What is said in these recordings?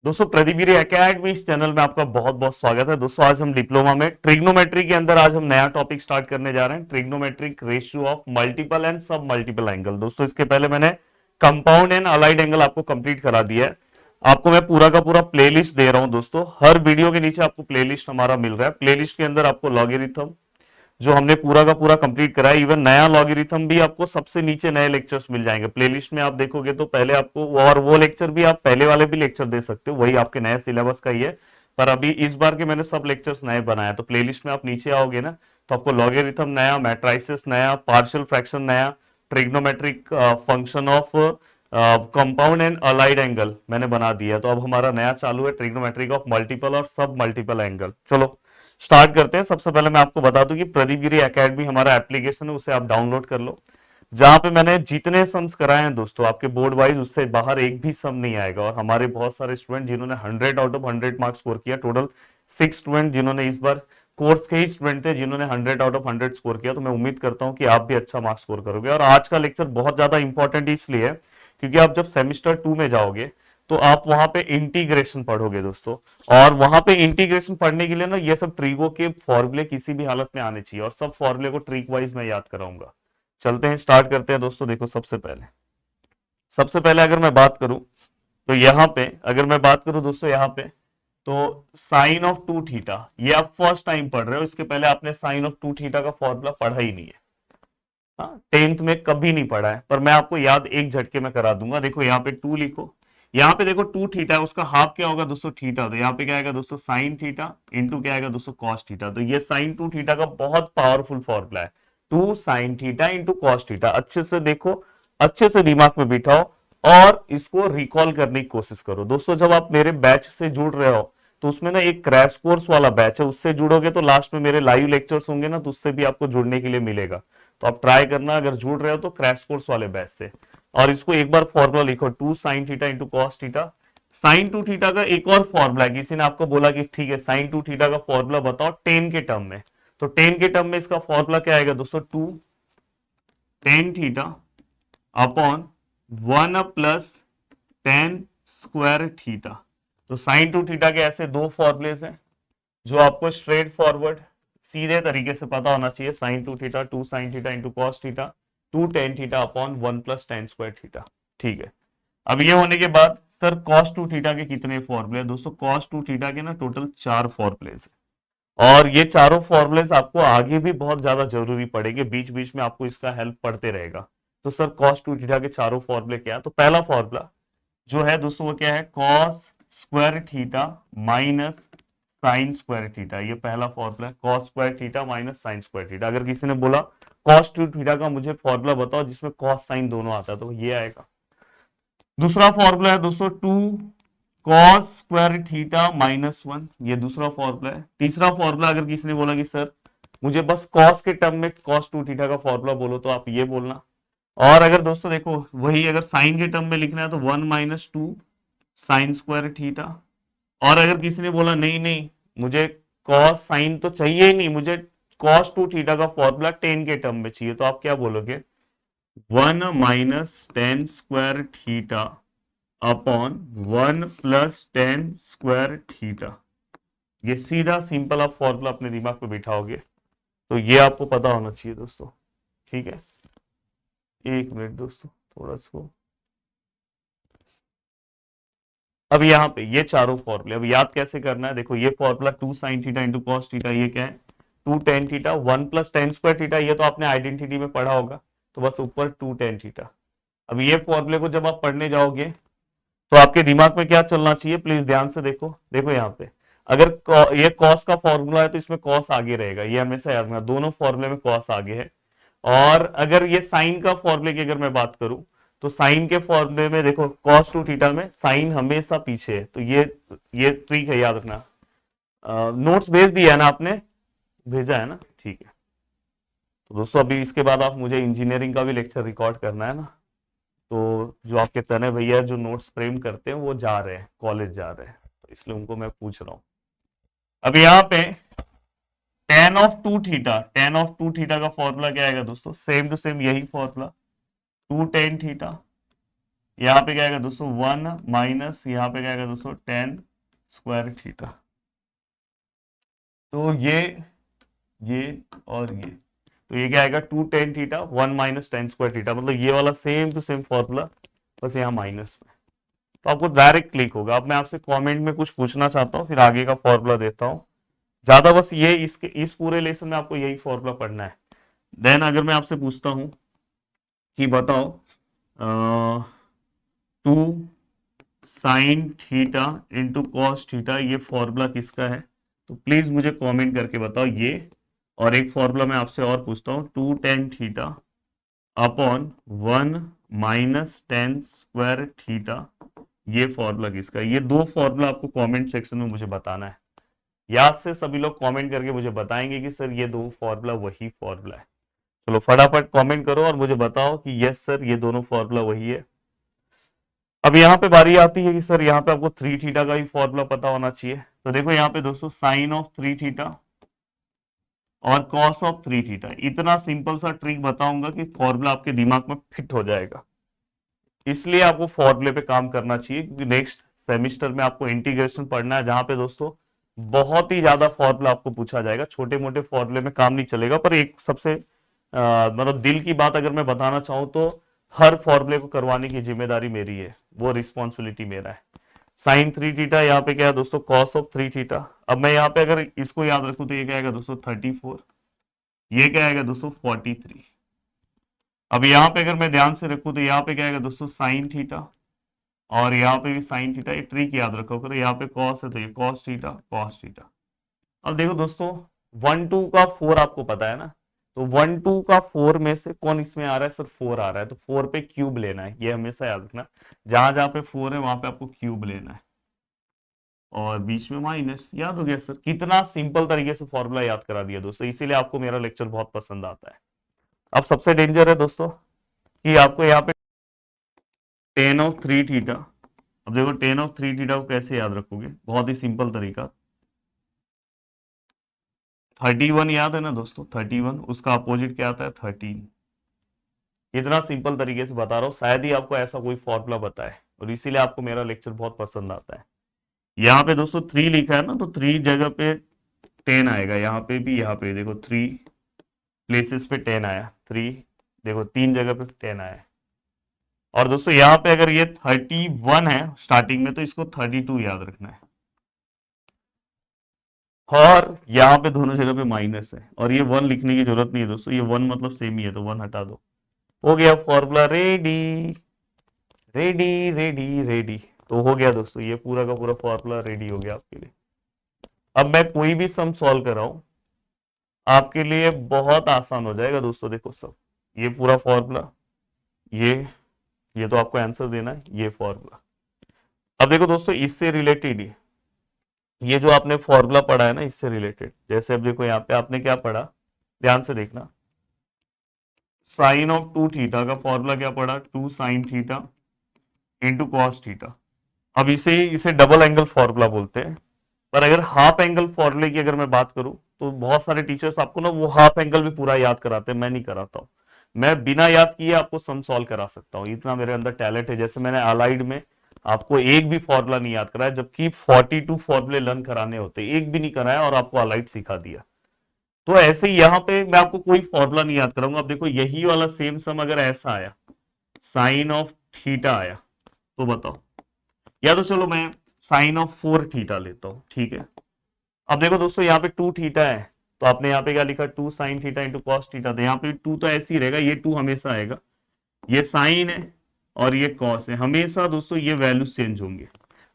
दोस्तों प्रदीप गिरी एकेडमी इस चैनल में आपका बहुत बहुत स्वागत है। दोस्तों आज हम डिप्लोमा में ट्रिग्नोमेट्री के अंदर आज हम नया टॉपिक स्टार्ट करने जा रहे हैं, trigonometric ratio of multiple and सब मल्टीपल एंगल। दोस्तों इसके पहले मैंने कंपाउंड एंड अलाइड एंगल आपको कंप्लीट करा दिया है। आपको मैं पूरा का पूरा प्लेलिस्ट दे रहा हूं दोस्तों, हर वीडियो के नीचे आपको प्लेलिस्ट हमारा मिल रहा है। प्लेलिस्ट के अंदर आपको लॉगरिथम जो हमने पूरा का पूरा कंप्लीट करा है, इवन नया लॉगरिथम भी आपको सबसे नीचे नए लेक्चर्स मिल जाएंगे। प्लेलिस्ट में आप देखोगे तो पहले आपको और वो लेक्चर भी आप पहले वाले भी लेक्चर दे सकते हो, वही आपके नए सिलेबस का ही है। पर अभी इस बार के मैंने सब लेक्चर्स नए बनाए, तो प्लेलिस्ट में आप नीचे आओगे ना तो आपको लॉगरिथम नया, मैट्राइसिस नया, पार्शियल फ्रैक्शन नया, trigonometric function of compound and allied angle मैंने बना दिया। तो अब हमारा नया चालू है ट्रिग्नोमेट्रिक ऑफ मल्टीपल और सब मल्टीपल एंगल। चलो स्टार्ट करते हैं। सबसे पहले मैं आपको बता दूं कि प्रदीप गिरी एकेडमी हमारा एप्लीकेशन है, उसे आप डाउनलोड कर लो। जहां पे मैंने जितने सम्स कराए हैं दोस्तों आपके बोर्ड वाइज, उससे बाहर एक भी सम नहीं आएगा। और हमारे बहुत सारे स्टूडेंट जिन्होंने 100 आउट ऑफ 100 मार्क्स स्कोर किया, टोटल 6 स्टूडेंट जिन्होंने इस बार कोर्स के ही स्टूडेंट थे जिन्होंने 100 आउट ऑफ 100 स्कोर किया। तो मैं उम्मीद करता हूं कि आप भी अच्छा मार्क्स स्कोर करोगे। और आज का लेक्चर बहुत ज्यादा इंपॉर्टेंट इसलिए है क्योंकि आप जब सेमिस्टर 2 में जाओगे तो आप वहां पे इंटीग्रेशन पढ़ोगे दोस्तों। और वहां पे इंटीग्रेशन पढ़ने के लिए ना ये सब ट्रिगो के फॉर्मूले किसी भी हालत में आने चाहिए, और सब फॉर्मूले को ट्रिक वाइज मैं याद कराऊंगा। चलते हैं, स्टार्ट करते हैं दोस्तों। देखो सबसे पहले अगर मैं बात करूं तो यहाँ पे, अगर मैं बात करूं दोस्तों यहाँ पे, तो साइन ऑफ 2 थीटा ये आप फर्स्ट टाइम पढ़ रहे हो। इसके पहले आपने साइन ऑफ 2 थीटा का फॉर्मूला पढ़ा ही नहीं है। हाँ, 10th में कभी नहीं पढ़ा है, पर मैं आपको याद एक झटके में करा दूंगा। देखो यहाँ पे 2 लिखो, यहाँ पे देखो 2 थीटा है, उसका हाफ क्या होगा दोस्तों, थीटा। तो यहाँ पे क्या आएगा दोस्तों, साइन थीटा इंटू क्या आएगा दोस्तों, कॉस थीटा। तो ये साइन 2 थीटा का बहुत पावरफुल फॉर्मूला है, 2 sine theta into cos theta. अच्छे से देखो, अच्छे से दिमाग में बिठाओ और इसको रिकॉल करने की कोशिश करो दोस्तों। जब आप मेरे बैच से जुड़ रहे हो तो उसमें ना एक क्रैश कोर्स वाला बैच है, उससे जुड़ोगे तो लास्ट में मेरे लाइव लेक्चर्स होंगे ना, तो उससे भी आपको जुड़ने के लिए मिलेगा। तो आप ट्राई करना, अगर जुड़ रहे हो तो क्रैश कोर्स वाले बैच से। और इसको एक बार फॉर्मूला लिखो, 2 sine theta into cos theta. Sine 2 theta का एक और फॉर्मूला है, किसी ने आपको बोला कि ठीक है साइन 2 थीटा का फॉर्मूला बताओ 10 के टर्म में। तो 10 के टर्म में इसका फॉर्मूला क्या आएगा दोस्तों, 2 tan theta upon 1 plus 10 square theta. तो साइन 2 थीटा के ऐसे दो फॉर्मूलेस हैं जो आपको स्ट्रेट फॉरवर्ड सीधे तरीके से पता होना चाहिए। Sine 2 theta, 2 sine theta into cos theta, 2 tan theta upon 1 plus 10 square theta. ठीक है, अब ये होने के बाद सर cos 2 थीटा के कितने फॉर्मूले हैं दोस्तों, cos 2 थीटा के ना टोटल 4 फॉर्मूलेस हैं। और ये चारों फॉर्मूलेस आपको आगे भी बहुत ज्यादा जरूरी पड़ेंगे, बीच बीच में आपको इसका हेल्प पड़ते रहेगा। तो सर cos 2 थीटा के चारों फॉर्मूले क्या है, तो पहला फॉर्मूला जो है दोस्तों वो क्या है, cos square theta minus sine square theta. ये पहला फॉर्मूला है, cos square theta minus sine square theta. अगर किसी ने बोला cos 2 थीटा का मुझे फॉर्मूला बताओ जिसमें cos साइन दोनों आता है, तो ये आएगा। दूसरा फॉर्मूला है दोस्तों 2 cos स्क्वायर थीटा माइनस 1, ये दूसरा फॉर्मूला है। तीसरा फॉर्मूला अगर किसी ने बोला कि सर मुझे बस cos के टर्म में cos 2 थीटा का फॉर्मूला बोलो, तो आप ये बोलना। और अगर दोस्तों देखो वही अगर साइन के टर्म में लिखना है तो 1 माइनस 2 साइन स्क्वायर थीटा। और अगर किसी ने बोला नहीं नहीं मुझे cos साइन तो चाहिए ही नहीं, मुझे cos 2 थीटा का फॉर्मूला 10 के टर्म में चाहिए, तो आप क्या बोलोगे, 1 minus 10 square theta upon 1 plus 10 square theta. ये सीधा सिंपल आप फॉर्मूला अपने दिमाग पे बिठाओगे, तो ये आपको पता होना चाहिए दोस्तों। ठीक है, एक मिनट दोस्तों, थोड़ा सा। अब यहाँ पे ये चारों फॉर्मूले अब याद कैसे करना है, देखो ये formula 2 sine theta into cos theta, ये क्या है 2 tan theta, 1 plus 10 square theta, ये तो आपने आइडेंटिटी में पढ़ा होगा, तो बस ऊपर 2 टेन थीटा। अब ये फॉर्मूले को जब आप पढ़ने जाओगे तो आपके दिमाग में क्या चलना चाहिए, प्लीज ध्यान से देखो। देखो यहाँ पे अगर ये कॉस का फॉर्मूला है तो इसमें कॉस आगे रहेगा, ये हमेशा याद रखना, दोनों फॉर्मूले में कॉस आगे है। और अगर ये साइन का फॉर्मूले की अगर मैं बात करूं तो साइन के फॉर्मूले में देखो cos 2 थीटा में साइन हमेशा पीछे है, तो ये ट्रिक है, याद रखना। नोट्स भेज दिया है ना आपने, भेजा है ना, ठीक है। तो दोस्तों अभी इसके बाद आप मुझे इंजीनियरिंग का भी लेक्चर रिकॉर्ड करना है ना, तो जो आपके तने भैया जो नोट्स फ्रेम करते हैं वो जा रहे हैं, कॉलेज जा रहे हैं, तो इसलिए उनको मैं पूछ रहा हूँ। अब यहाँ पे tan ऑफ टू थीटा का फॉर्मूला क्या आएगा दोस्तों, सेम टू सेम यही फॉर्मूला, 2 टेन थीटा यहाँ पे क्या आएगा दोस्तों 1 माइनस यहाँ पे क्या आएगा दोस्तों टेन स्क्वायर थीटा। तो ये और ये, तो ये क्या आएगा 2 tan थीटा 1 - tan² थीटा, मतलब ये वाला सेम टू सेम फॉर्मूला, बस यहाँ माइनस में। तो आपको डायरेक्ट क्लिक होगा। अब मैं आपसे कमेंट में कुछ पूछना चाहता हूँ, फिर आगे का फॉर्मूला देता हूँ। ज्यादा बस ये इस पूरे लेसन में आपको यही फॉर्मूला पढ़ना है। देन अगर मैं आपसे पूछता हूँ कि बताओ 2 sin theta into cos theta, ये फॉर्मूला किसका है? तो प्लीज मुझे कमेंट करके बताओ ये। और एक फॉर्मूला मैं आपसे और पूछता हूँ, 2 tan theta upon 1 - tan² theta, ये फॉर्मूला किसका है? ये दो फॉर्मूला आपको कमेंट सेक्शन में मुझे बताना है। याद से सभी लोग कमेंट करके मुझे बताएंगे कि सर ये दो फॉर्मूला वही फॉर्मूला है। चलो फटाफट कमेंट करो और मुझे बताओ कि यस सर ये दोनों फॉर्मूला वही है। अब यहाँ पे बारी आती है कि सर यहाँ पे आपको 3 थीटा का ही फॉर्मूला पता होना चाहिए। तो देखो यहाँ पे दोस्तों साइन ऑफ 3 थीटा और कॉस ऑफ 3 थीटा, इतना सिंपल सा ट्रिक बताऊंगा कि फॉर्मूला आपके दिमाग में फिट हो जाएगा। इसलिए आपको फॉर्मूले पे काम करना चाहिए, क्योंकि नेक्स्ट सेमिस्टर में आपको इंटीग्रेशन पढ़ना है, जहां पे दोस्तों बहुत ही ज्यादा फॉर्मूला आपको पूछा जाएगा। छोटे मोटे फॉर्मूले में काम नहीं चलेगा, पर एक सबसे मतलब दिल की बात अगर मैं बताना चाहूं तो हर फॉर्मूले को करवाने की जिम्मेदारी मेरी है, वो रिस्पॉन्सिबिलिटी मेरा है। साइन 3 थीटा, यहाँ पे क्या है दोस्तों कॉस ऑफ 3 थीटा। अब मैं यहाँ पे अगर इसको याद रखूं तो ये क्या आएगा दोस्तों 34, ये क्या आएगा दोस्तों 43। अब यहाँ पे अगर मैं ध्यान से रखूं तो यहाँ पे क्या आएगा दोस्तों साइन थीटा, और यहाँ पे भी साइन थीटा। एक ट्रिक याद रखो, करो यहाँ पे कॉस है तो ये कॉस थीटा कॉस थीटा। अब देखो दोस्तों 1 2 का 4 आपको पता है ना, तो 1 2 का 4 में से कौन इसमें आ रहा है? सर 4 आ रहा है, तो 4 पे क्यूब लेना है, ये हमेशा याद रखना। जहां जहां पे 4 है वहां पे आपको क्यूब लेना है, और बीच में माइनस। याद हो गया सर? कितना सिंपल तरीके से फॉर्मूला याद करा दिया दोस्तों, इसीलिए आपको मेरा लेक्चर बहुत पसंद आता है। अब सबसे डेंजर है दोस्तों कि आपको यहाँ पे टेन ऑफ 3 थीटा। अब देखो टेन ऑफ 3 थीटा को कैसे याद रखोगे? बहुत ही सिंपल तरीका। 31 याद है ना दोस्तों? 31 उसका अपोजिट क्या आता है? 13। इतना सिंपल तरीके से बता रहा हूँ, शायद ही आपको ऐसा कोई फॉर्मूला बताए, और इसीलिए आपको मेरा लेक्चर बहुत पसंद आता है। यहाँ पे दोस्तों 3 लिखा है ना, तो 3 जगह पे 10 आएगा। यहाँ पे भी, यहाँ पे देखो 3 प्लेसेस पे 10 आया। 3 देखो 3 जगह पे 10 आया। और दोस्तों यहाँ पे अगर ये 31 है स्टार्टिंग में, तो इसको 32 याद रखना है। और यहाँ पे दोनों जगह पे माइनस है, और ये 1 लिखने की जरूरत नहीं है दोस्तों, ये 1 मतलब सेम ही है, तो 1 हटा दो। हो गया formula ready ready ready ready. तो हो गया दोस्तों, ये पूरा का पूरा फॉर्मूला रेडी हो गया आपके लिए। अब मैं कोई भी सम सॉल्व कर रहा हूं, आपके लिए बहुत आसान हो जाएगा दोस्तों। देखो सब ये पूरा फॉर्मूला, ये ये तो आपको आंसर देना है, ये फॉर्मूला। अब देखो दोस्तों इससे रिलेटेड ही ये जो आपने फॉर्मूला पढ़ा है ना, इससे रिलेटेड, जैसे अब देखो यहाँ पे आपने क्या पढ़ा, ध्यान से देखना। साइन ऑफ 2 थीटा का फॉर्मूला क्या पढ़ा? 2 sin theta into cos theta. अब इसे डबल एंगल फॉर्मूला बोलते हैं। पर अगर हाफ एंगल फॉर्मूले की अगर मैं बात करूं, तो बहुत सारे टीचर्स आपको ना वो हाफ एंगल भी पूरा याद कराते हैं, मैं नहीं कराता हूं। मैं बिना याद किए आपको सम सॉल्व करा सकता हूं, इतना मेरे अंदर टैलेंट है। जैसे मैंने अलाइड में आपको एक भी फॉर्मूला नहीं याद कराया, जबकि 42 फॉर्मूले लर्न कराने होते, एक भी नहीं कराया और आपको अलाइड सिखा दिया। तो ऐसे ही यहाँ पे मैं आपको कोई फॉर्मूला नहीं याद कराऊंगा। अब देखो यही वाला सेम सम अगर ऐसा आया, साइन ऑफ थीटा आया, तो बताओ। या तो चलो मैं साइन ऑफ 4 थीटा लेता हूं, ठीक है। अब देखो दोस्तों यहाँ पे 2 थीटा है, तो आपने यहाँ पे क्या लिखा? 2 sin theta into cos theta. तो यहाँ पे 2 तो ऐसे ही रहेगा, ये 2 हमेशा आएगा। ये साइन है और ये कॉस है, हमेशा दोस्तों ये वैल्यू चेंज होंगे।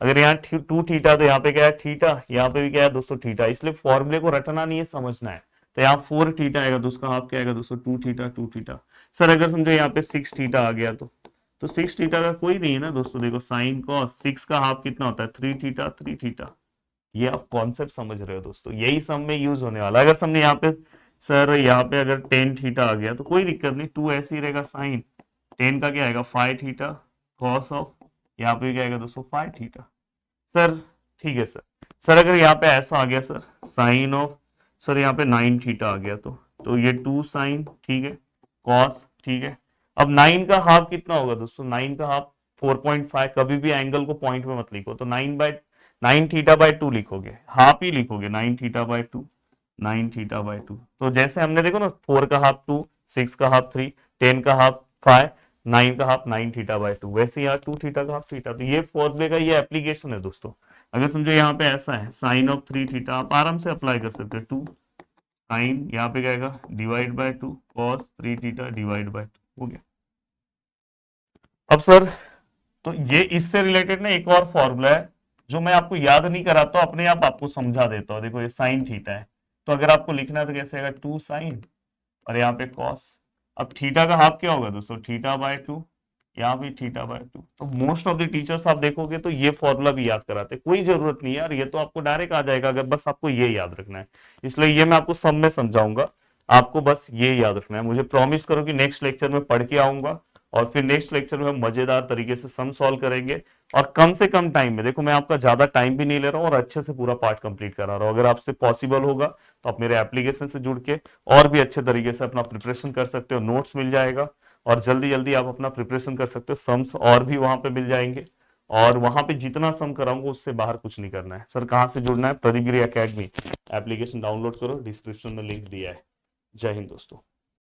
अगर यहाँ 2 थीटा, तो यहाँ पे क्या है? थीटा। यहाँ पे भी क्या है दोस्तों? थीटा। इसलिए फॉर्मूले को रटना नहीं है, समझना है। तो यहाँ 4 थीटा आएगा, तो उसका हाफ क्या आएगा दोस्तों? 2 थीटा 2 थीटा। सर अगर समझो यहाँ पे 6 थीटा आ गया, तो 6 थीटा का कोई नहीं है ना दोस्तों। देखो साइन कॉस 6 का हाफ कितना होता है? 3 थीटा 3 थीटा। ये आप कॉन्सेप्ट समझ रहे हो दोस्तों, यही सम में यूज होने वाला है। अगर समझे यहाँ पे सर, यहाँ पे अगर 10 थीटा आ गया, तो कोई दिक्कत नहीं, 2 ऐसे ही रहेगा। साइन 10 का क्या आएगा? 5 थीटा कॉस ऑफ, यहाँ पे क्या आएगा दोस्तों? 5 थीटा। सर ठीक है सर। सर अगर यहाँ पे ऐसा आ गया सर, साइन ऑफ, सर यहाँ पे 9 थीटा आ गया, तो ये 2 sin, ठीक है, कॉस, ठीक है। अब 9 का हाफ कितना होगा दोस्तों? 9 का हाफ 4.5, कभी भी एंगल को पॉइंट में मत लिखो, तो 9 थीटा बाय 2 लिखोगे, हाफ ही लिखोगे, 9 थीटा बाय 2, 9 थीटा बाय 2। तो जैसे हमने देखो ना, 4 का हाफ 2, 6 का हाफ 3, 10 का हाफ 5, 9 का हाफ 9 थीटा बाय 2, वैसे यहाँ 2 थीटा का हाफ थीटा। तो ये फॉर्मूले का ये एप्लीकेशन है दोस्तों। अगर समझो यहाँ पे ऐसा है, साइन ऑफ 3 थीटा आप आराम से अप्लाई कर सकते हो, 2 साइन यहाँ पे क्या आएगा, divide by 2 cos 3 theta divide by 2, हो गया। अब सर, तो ये इससे रिलेटेड ना एक और फॉर्मूला है जो मैं आपको याद नहीं कराता, अपने आप आपको समझा देता हूँ। देखो ये साइन थीटा है, तो अगर आपको लिखना है तो कैसे आएगा, 2 साइन और यहाँ पे कॉस। अब थीटा का हाफ क्या होगा दोस्तों, थीटा बाय 2, यहाँ भी थीटा बाय 2। तो मोस्ट ऑफ द टीचर्स आप देखोगे तो ये फॉर्मूला भी याद कराते, कोई जरूरत नहीं है यार, ये तो आपको डायरेक्ट आ जाएगा, अगर बस आपको ये याद रखना है। इसलिए ये मैं आपको सब में समझाऊंगा, आपको बस ये याद रखना है। मुझे प्रॉमिस करो कि नेक्स्ट लेक्चर में पढ़ के आऊंगा, और फिर नेक्स्ट लेक्चर में हम मजेदार तरीके से सम सॉल्व करेंगे, और कम से कम टाइम में। देखो मैं आपका ज्यादा टाइम भी नहीं ले रहा हूँ, और अच्छे से पूरा पार्ट कंप्लीट करा रहा हूँ। अगर आपसे पॉसिबल होगा तो आप मेरे एप्लीकेशन से जुड़ के और भी अच्छे तरीके से अपना प्रिपरेशन कर सकते हो, नोट्स मिल जाएगा, और जल्दी जल्दी आप अपना प्रिपरेशन कर सकते हो, सम्स और भी वहां पे मिल जाएंगे। और वहां पे जितना सम कराऊंगा उससे बाहर कुछ नहीं करना है। सर कहाँ से जुड़ना है, प्रदीप गिरी एकेडमी एप्लीकेशन डाउनलोड करो, डिस्क्रिप्शन में लिंक दिया है। जय हिंद दोस्तों।